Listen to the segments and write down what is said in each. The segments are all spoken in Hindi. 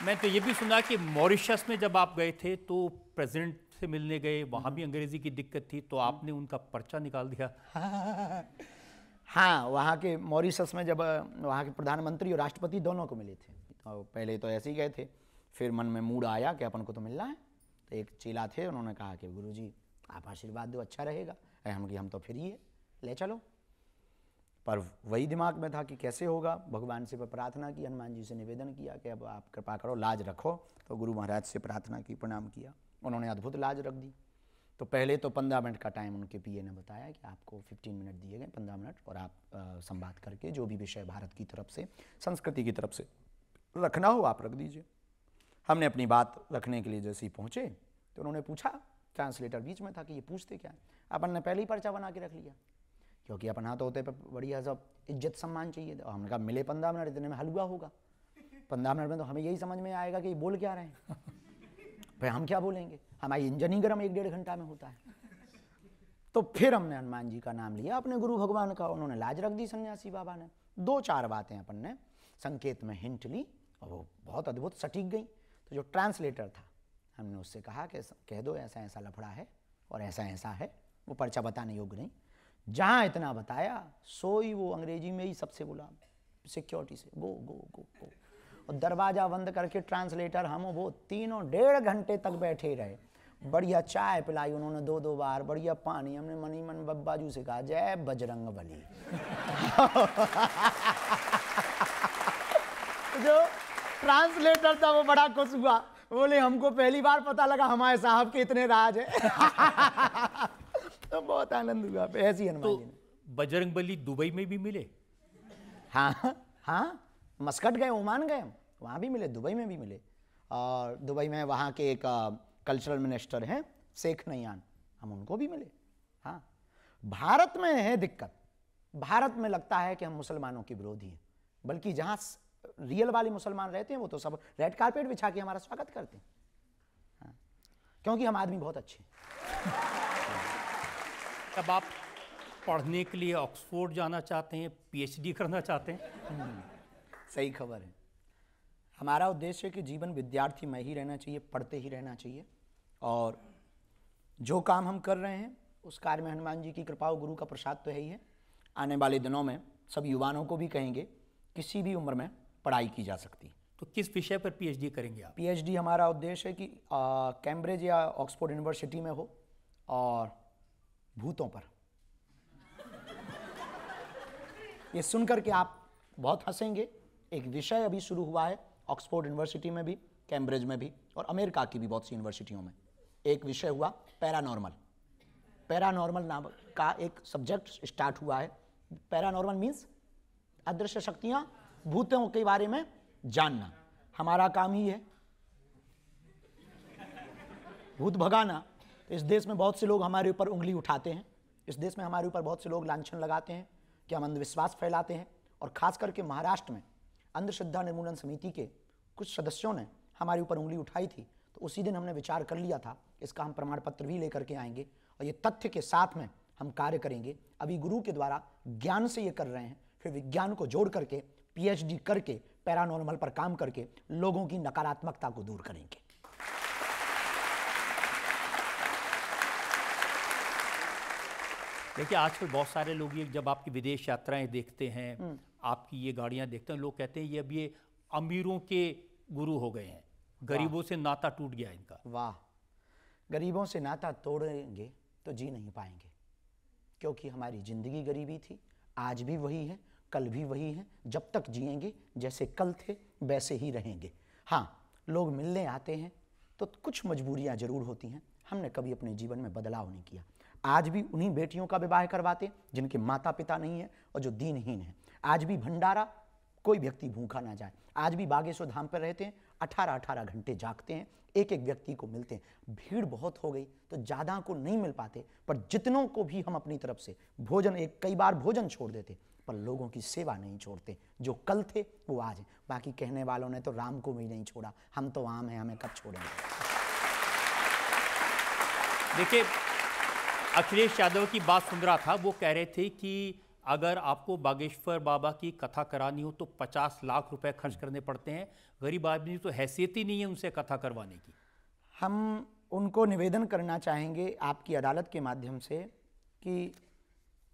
मैं तो ये भी सुना कि मॉरिशस में जब आप गए थे तो प्रेसिडेंट से मिलने गए, वहाँ भी अंग्रेजी की दिक्कत थी, तो आपने उनका पर्चा निकाल दिया। हाँ, वहाँ के मॉरिशस में जब वहाँ के प्रधानमंत्री और राष्ट्रपति दोनों को मिले थे, और पहले तो ऐसे ही गए थे, फिर मन में मूड आया कि अपन को तो मिलना है। तो एक चेला थे, उन्होंने कहा कि गुरुजी आप आशीर्वाद दो, अच्छा रहेगा। हम तो फ्री है, ले चलो। पर वही दिमाग में था कि कैसे होगा। भगवान से प्रार्थना की, हनुमान जी से निवेदन किया कि अब आप कृपा करो, लाज रखो। तो गुरु महाराज से प्रार्थना की, प्रणाम किया, उन्होंने अद्भुत लाज रख दी। तो पहले तो 15 मिनट का टाइम उनके पीए ने बताया कि आपको 15 मिनट दिए गए, 15 मिनट, और आप संवाद करके जो भी विषय भारत की तरफ से, संस्कृति की तरफ से रखना हो आप रख दीजिए। हमने अपनी बात रखने के लिए जैसे ही पहुँचे तो उन्होंने पूछा, ट्रांसलेटर बीच में था, कि ये पूछते क्या है। अपन ने पहले ही पर्चा बना के रख लिया, क्योंकि अपन हाथ होते पे बढ़िया सब इज्जत सम्मान चाहिए। तो हमने कहा मिले 15 मिनट, इतने में हलवा होगा। 15 मिनट में तो हमें यही समझ में आएगा कि ये बोल क्या रहे हैं। भाई हम क्या बोलेंगे, हमारी इंजन ही गर्म 1-1.5 घंटा में होता है। तो फिर हमने हनुमान जी का नाम लिया, अपने गुरु भगवान का, उन्होंने लाज रख दी सन्यासी बाबा ने। 2-4 बातें अपन ने संकेत में हिंट ली और वो बहुत अद्भुत सटीक गई। तो जो ट्रांसलेटर था, हमने उससे कहा कि कह दो ऐसा ऐसा लफड़ा है और ऐसा ऐसा है, वो पर्चा बताने योग्य नहीं। जहाँ इतना बताया सोई वो अंग्रेजी में ही सबसे बोला सिक्योरिटी से, गो गो गो गो। और दरवाज़ा बंद करके ट्रांसलेटर हम वो तीनों 1.5 घंटे तक बैठे रहे। बढ़िया चाय पिलाई उन्होंने 2-2 बार, बढ़िया पानी। हमने मनी मन बब्बाजू से कहा जय बजरंग बली। जो ट्रांसलेटर था वो बड़ा खुश हुआ, बोले हमको पहली बार पता लगा हमारे साहब के इतने राज है। तो बहुत आनंद हुआ। ऐसी हनुमान जी ने। बजरंगबली दुबई में भी मिले? हाँ हाँ, मस्कट गए, ओमान गए, हम वहाँ भी मिले, दुबई में भी मिले। और दुबई में वहाँ के एक कल्चरल मिनिस्टर हैं शेख नयान, हम उनको भी मिले। हाँ, भारत में है दिक्कत, भारत में लगता है कि हम मुसलमानों के विरोधी हैं, बल्कि जहाँ रियल वाले मुसलमान रहते हैं वो तो सब रेड कारपेट बिछा के हमारा स्वागत करते हैं। हाँ, क्योंकि हम आदमी बहुत अच्छे हैं। तब आप पढ़ने के लिए ऑक्सफोर्ड जाना चाहते हैं, पीएचडी करना चाहते हैं? सही खबर है। हमारा उद्देश्य है कि जीवन विद्यार्थी में ही रहना चाहिए, पढ़ते ही रहना चाहिए। और जो काम हम कर रहे हैं उस कार्य में हनुमान जी की कृपा और गुरु का प्रसाद तो है ही है। आने वाले दिनों में सब युवाओं को भी कहेंगे किसी भी उम्र में पढ़ाई की जा सकती है। तो किस विषय पर पीएचडी करेंगे आप? पीएचडी हमारा उद्देश्य है कि कैम्ब्रिज या ऑक्सफोर्ड यूनिवर्सिटी में हो, और भूतों पर। ये सुनकर के आप बहुत हंसेंगे। एक विषय अभी शुरू हुआ है ऑक्सफोर्ड यूनिवर्सिटी में भी, कैम्ब्रिज में भी, और अमेरिका की भी बहुत सी यूनिवर्सिटियों में। एक विषय हुआ पैरानॉर्मल। पैरानॉर्मल नाम का एक सब्जेक्ट स्टार्ट हुआ है। पैरानॉर्मल मीन्स अदृश्य शक्तियां, भूतों के बारे में जानना। हमारा काम ही है भूत भगाना। इस देश में बहुत से लोग हमारे ऊपर उंगली उठाते हैं, इस देश में हमारे ऊपर बहुत से लोग लांछन लगाते हैं कि हम अंधविश्वास फैलाते हैं। और खास करके महाराष्ट्र में अंधश्रद्धा निर्मूलन समिति के कुछ सदस्यों ने हमारे ऊपर उंगली उठाई थी। तो उसी दिन हमने विचार कर लिया था, इसका हम प्रमाण पत्र भी लेकर के आएंगे और ये तथ्य के साथ में हम कार्य करेंगे। अभी गुरु के द्वारा ज्ञान से ये कर रहे हैं, फिर विज्ञान को जोड़ करके पीएचडी करके पैरानॉर्मल पर काम करके लोगों की नकारात्मकता को दूर करेंगे। देखिए आजकल बहुत सारे लोग ये जब आपकी विदेश यात्राएं देखते हैं, आपकी ये गाड़ियां देखते हैं, लोग कहते हैं ये अब ये अमीरों के गुरु हो गए हैं, गरीबों से नाता टूट गया इनका। वाह, गरीबों से नाता तोड़ेंगे तो जी नहीं पाएंगे, क्योंकि हमारी जिंदगी गरीबी थी, आज भी वही है, कल भी वही है। जब तक जिएंगे जैसे कल थे वैसे ही रहेंगे। हाँ, लोग मिलने आते हैं तो कुछ मजबूरियां जरूर होती हैं, हमने कभी अपने जीवन में बदलाव नहीं किया। आज भी उन्हीं बेटियों का विवाह करवाते जिनके माता पिता नहीं है और जो दीनहीन है। आज भी भंडारा, कोई व्यक्ति भूखा ना जाए। आज भी बागेश्वर धाम पर रहते हैं, 18-18 घंटे जागते हैं, एक एक व्यक्ति को मिलते हैं। भीड़ बहुत हो गई तो ज़्यादा को नहीं मिल पाते, पर जितनों को भी हम अपनी तरफ से भोजन, कई बार भोजन छोड़ देते, पर लोगों की सेवा नहीं छोड़ते। जो कल थे वो आज हैं। बाकी कहने वालों ने तो राम को भी नहीं छोड़ा, हम तो आम हैं, हमें कब छोड़ेंगे। देखिए अखिलेश यादव की बात सुन रहा था, वो कह रहे थे कि अगर आपको बागेश्वर बाबा की कथा करानी हो तो 50 लाख रुपए खर्च करने पड़ते हैं। गरीब आदमी तो हैसियत ही नहीं है उनसे कथा करवाने की। हम उनको निवेदन करना चाहेंगे आपकी अदालत के माध्यम से कि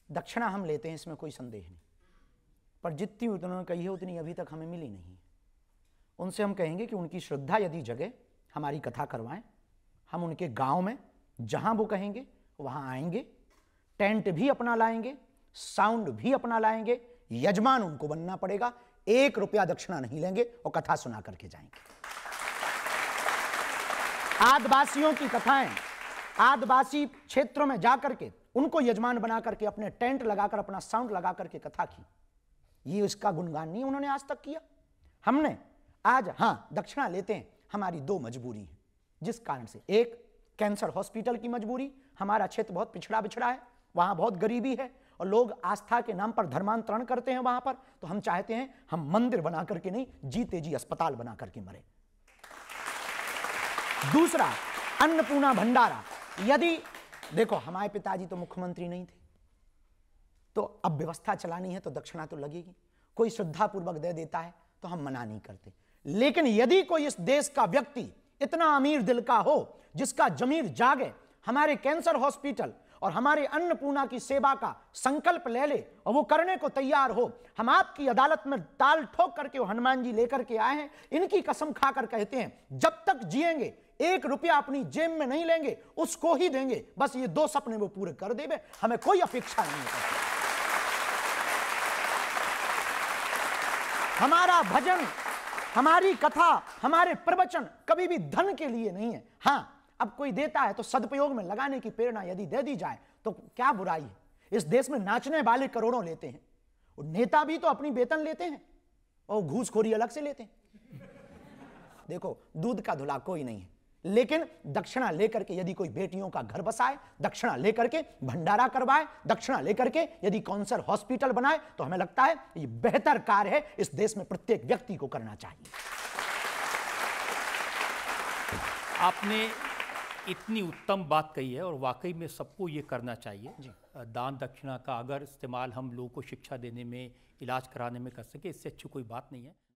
दक्षिणा हम लेते हैं, इसमें कोई संदेह नहीं, पर जितनी उन्होंने कही है उतनी अभी तक हमें मिली नहीं है। उनसे हम कहेंगे कि उनकी श्रद्धा यदि जगे, हमारी कथा करवाएं। हम उनके गांव में जहां वो कहेंगे वहां आएंगे, टेंट भी अपना लाएंगे, साउंड भी अपना लाएंगे, यजमान उनको बनना पड़ेगा, 1 रुपया दक्षिणा नहीं लेंगे और कथा सुना करके जाएंगे। आदिवासियों की कथाएं, आदिवासी क्षेत्रों में जाकर के उनको यजमान बना करके अपने टेंट लगाकर, अपना साउंड लगा करके कथा की, ये इसका गुणगान नहीं उन्होंने आज तक किया। हमने आज दक्षिणा लेते हैं, हमारी 2 मजबूरी है जिस कारण से, एक कैंसर हॉस्पिटल की मजबूरी, हमारा क्षेत्र बहुत पिछड़ा बिछड़ा है, वहां बहुत गरीबी है और लोग आस्था के नाम पर धर्मांतरण करते हैं वहां पर, तो हम चाहते हैं हम मंदिर बना करके नहीं, जीते जी अस्पताल बना करके मरे। दूसरा, अन्नपूर्णा भंडारा। यदि देखो, हमारे पिताजी तो मुख्यमंत्री नहीं थे, तो अब व्यवस्था चलानी है तो दक्षिणा तो लगेगी। कोई श्रद्धापूर्वक दे देता है तो हम मना नहीं करते, लेकिन यदि कोई इस देश का व्यक्ति इतना अमीर दिल का हो, जिसका जमीर जागे, हमारे कैंसर हॉस्पिटल और हमारे अन्नपूर्णा की सेवा का संकल्प ले ले और वो करने को तैयार हो, हम आपकी अदालत में ताल ठोक करके वो हनुमान जी लेकर के आए हैं, इनकी कसम खाकर कहते हैं जब तक जिएंगे 1 रुपया अपनी जेब में नहीं लेंगे, उसको ही देंगे। बस ये 2 सपने वो पूरे कर देंगे, हमें कोई अपेक्षा नहीं है। हमारा भजन, हमारी कथा, हमारे प्रवचन कभी भी धन के लिए नहीं है। अब कोई देता है तो सदुपयोग में लगाने की प्रेरणा यदि दे दी जाए तो क्या बुराई है। इस देश में नाचने वाले करोड़ों लेते हैं, और नेता भी तो अपनी वेतन लेते हैं और घूसखोरी अलग से लेते हैं। देखो, दूध का धुला कोई नहीं है, लेकिन दक्षिणा लेकर के यदि कोई बेटियों का घर बसाए, दक्षिणा लेकर के भंडारा करवाए, दक्षिणा लेकर के यदि कैंसर हॉस्पिटल बनाए, तो हमें लगता है ये बेहतर कार्य है, इस देश में प्रत्येक व्यक्ति को करना चाहिए। आपने इतनी उत्तम बात कही है और वाकई में सबको ये करना चाहिए। दान दक्षिणा का अगर इस्तेमाल हम लोगों को शिक्षा देने में, इलाज कराने में कर सके, इससे अच्छी कोई बात नहीं है।